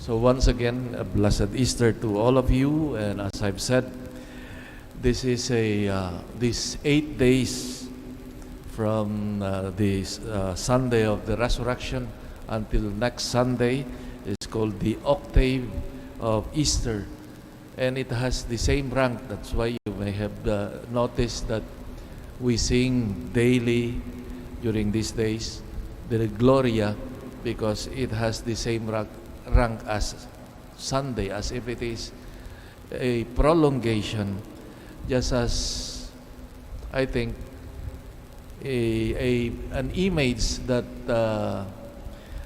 So once again, a blessed Easter to all of you. And as I've said, this is these 8 days from this Sunday of the Resurrection until next Sunday is called the Octave of Easter, and it has the same rank. That's why you may have noticed that we sing daily during these days the Gloria, because it has the same rank as Sunday, as if it is a prolongation, just as I think an image that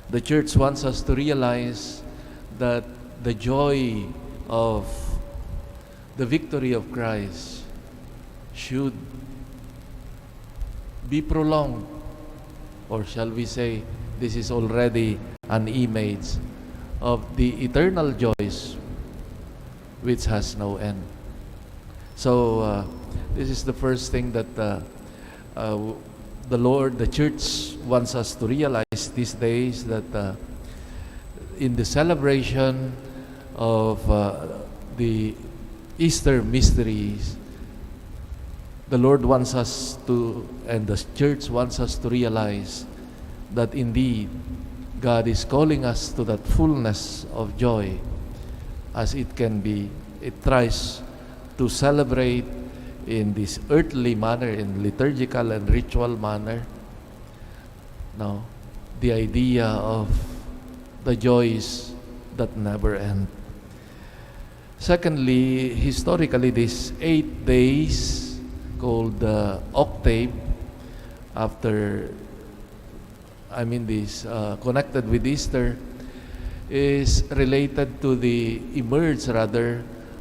the church wants us to realize, that the joy of the victory of Christ should be prolonged, or shall we say, this is already an image of the eternal joys which has no end. So this is the first thing that the Lord, the church wants us to realize these days, that in the celebration of the Easter mysteries, the Lord wants us to, and the church wants us to realize that indeed God is calling us to that fullness of joy as it can be. It tries to celebrate in this earthly manner, in liturgical and ritual manner, now the idea of the joys that never end. Secondly, historically, these 8 days called the Octave, connected with Easter, is related to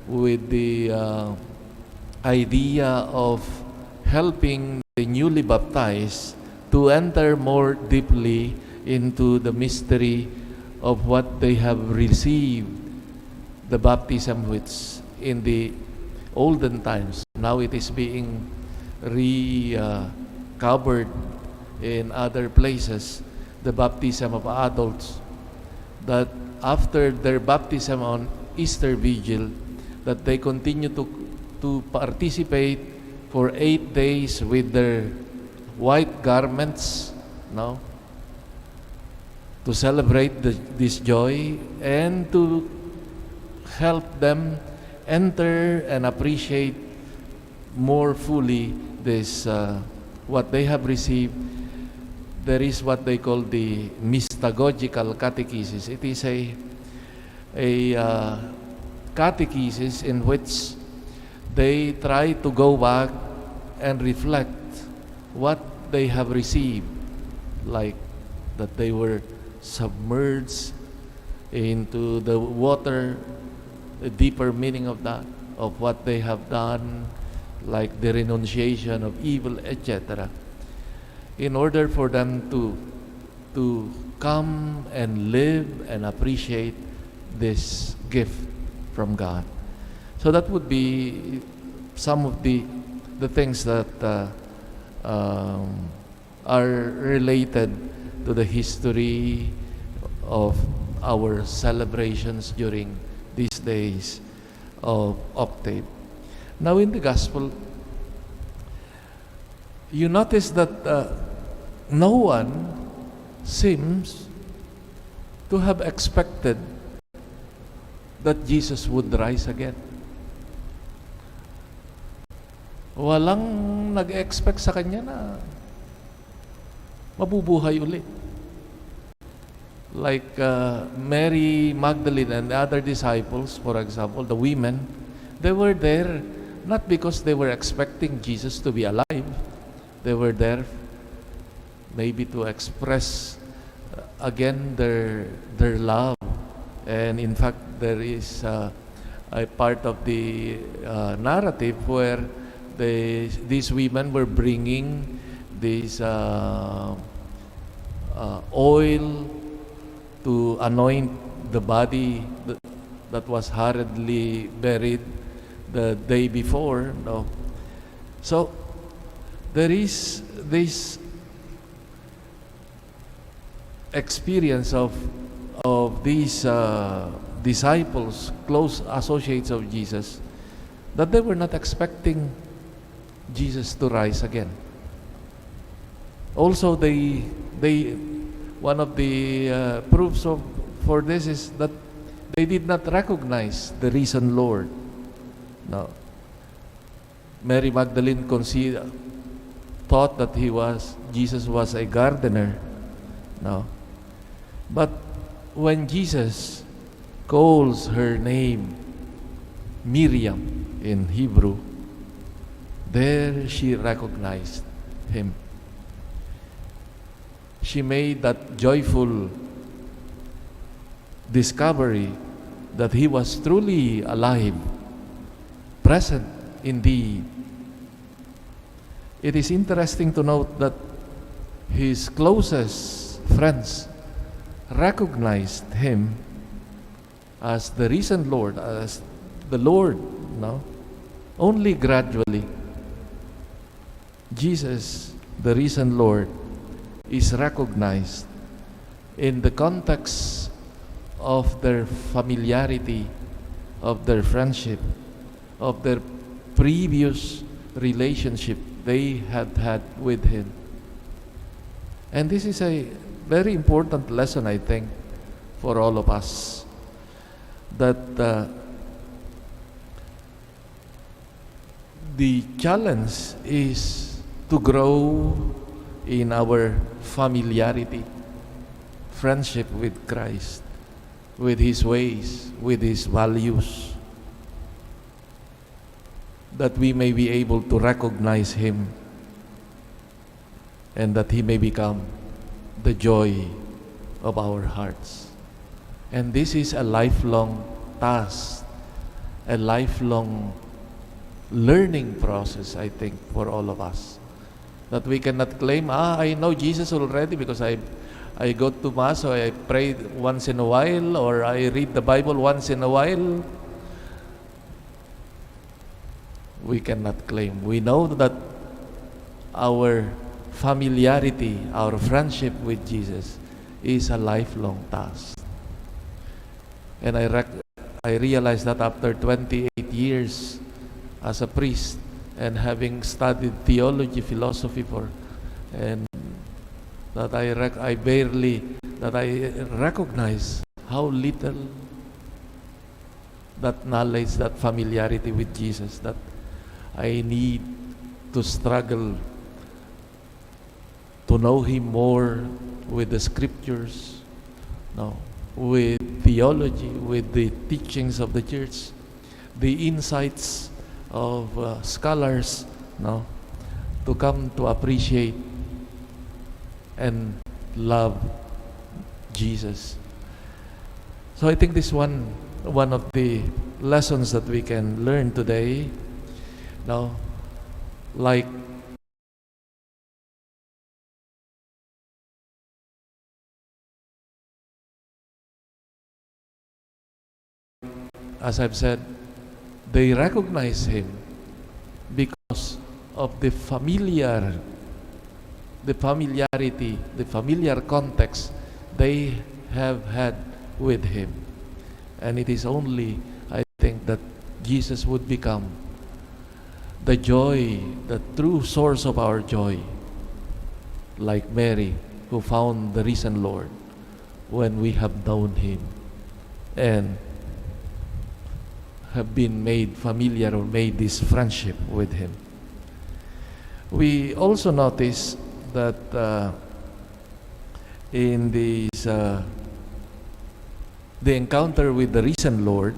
with the idea of helping the newly baptized to enter more deeply into the mystery of what they have received, the baptism which in the olden times, now it is being recovered in other places, the baptism of adults, that after their baptism on Easter Vigil, that they continue to participate for 8 days with their white garments, no, to celebrate this joy and to help them enter and appreciate more fully this what they have received. There is what they call the mystagogical catechesis. It is a catechesis in which they try to go back and reflect what they have received, like that they were submerged into the water, the deeper meaning of that, of what they have done, like the renunciation of evil, etc., in order for them to come and live and appreciate this gift from God. So that would be some of the things that are related to the history of our celebrations during these days of Octave. Now in the Gospel, you notice that no one seems to have expected that Jesus would rise again. Walang nag-expect sa kanya na mabubuhay ulit. Like Mary Magdalene and the other disciples, for example, the women, they were there not because they were expecting Jesus to be alive. They were there maybe to express again their love. And in fact, there is a part of the narrative where these women were bringing this oil to anoint the body that was hurriedly buried the day before. No? So there is this experience of of these disciples, close associates of Jesus, that they were not expecting Jesus to rise again. Also, one of the proofs for this is that they did not recognize the risen Lord. No. Mary Magdalene thought that Jesus was a gardener. No. But when Jesus calls her name Miriam in Hebrew, there she recognized him. She made that joyful discovery that he was truly alive, present indeed. It is interesting to note that his closest friends recognized him as the risen Lord, as the Lord, no? Only gradually. Jesus, the risen Lord, is recognized in the context of their familiarity, of their friendship, of their previous relationship they had with him. And this is a very important lesson, I think, for all of us, that the challenge is to grow in our familiarity, friendship with Christ, with His ways, with His values, that we may be able to recognize Him and that He may become the joy of our hearts. And this is a lifelong task, a lifelong learning process, I think, for all of us. That we cannot claim, I know Jesus already because I go to Mass, or I pray once in a while, or I read the Bible once in a while. We cannot claim. We know that our familiarity, our friendship with Jesus is a lifelong task. And I realized that after 28 years as a priest and having studied theology, philosophy and that I recognize how little that knowledge, that familiarity with Jesus, that I need to struggle to know Him more with the scriptures, with theology, with the teachings of the church, the insights of scholars, to come to appreciate and love Jesus. So I think this one of the lessons that we can learn today, like as I've said, they recognize Him because of the familiarity, the familiar context they have had with Him. And it is only, I think, that Jesus would become the joy, the true source of our joy, like Mary, who found the risen Lord when we have known Him and have been made familiar or made this friendship with Him. We also notice that in this the encounter with the risen Lord,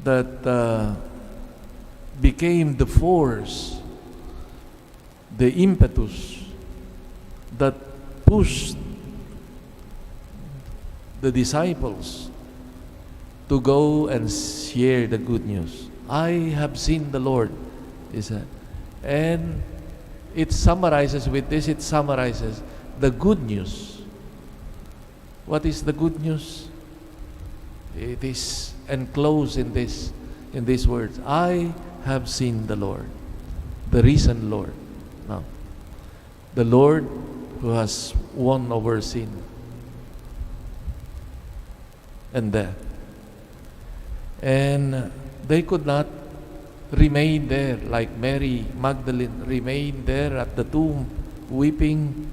that became the force, the impetus that pushed the disciples to go and share the good news. I have seen the Lord, he said. And it summarizes the good news. What is the good news? It is enclosed in these words. I have seen the Lord, the risen Lord. Now, the Lord who has won over sin. and death. And they could not remain there like Mary Magdalene remained there at the tomb weeping.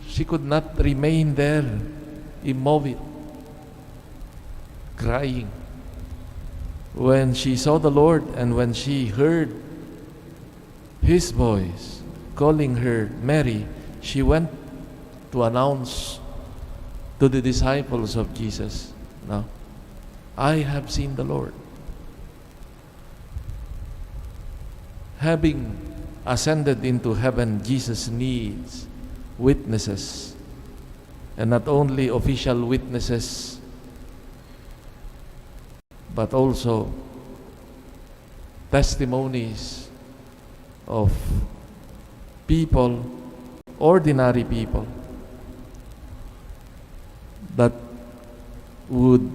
She could not remain there immobile, crying. When she saw the Lord and when she heard His voice calling her Mary, she went to announce to the disciples of Jesus, "Now, I have seen the Lord." Having ascended into heaven, Jesus needs witnesses, and not only official witnesses, but also testimonies of people, ordinary people, that would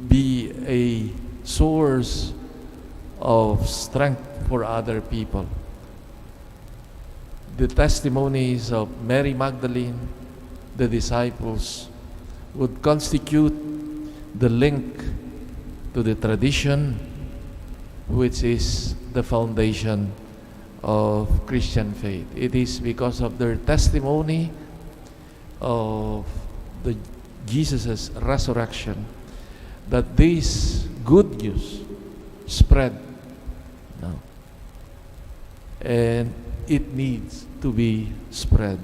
be a source of strength for other people. The testimonies of Mary Magdalene, the disciples, would constitute the link to the tradition, which is the foundation of Christian faith. It is because of their testimony of the Jesus' resurrection that this good news spread now. And it needs to be spread.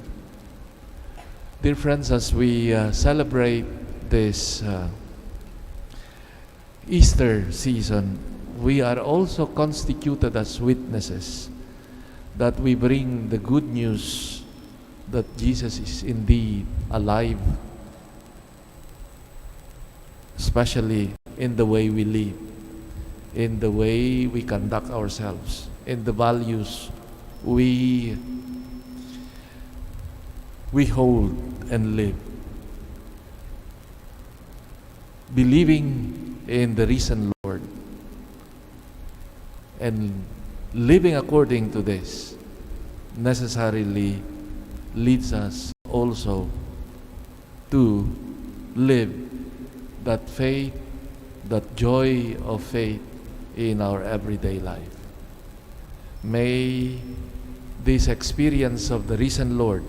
Dear friends, as we celebrate this Easter season, we are also constituted as witnesses that we bring the good news that Jesus is indeed alive, especially in the way we live, in the way we conduct ourselves, in the values we hold and live. Believing in the risen Lord and living according to this necessarily leads us also to live that faith, that joy of faith in our everyday life. May this experience of the risen Lord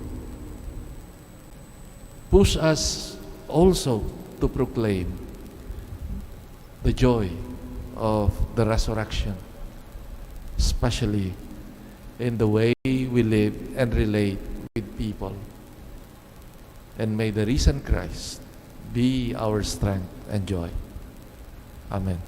push us also to proclaim the joy of the resurrection, especially in the way we live and relate with people. And may the risen Christ be our strength and joy. Amen.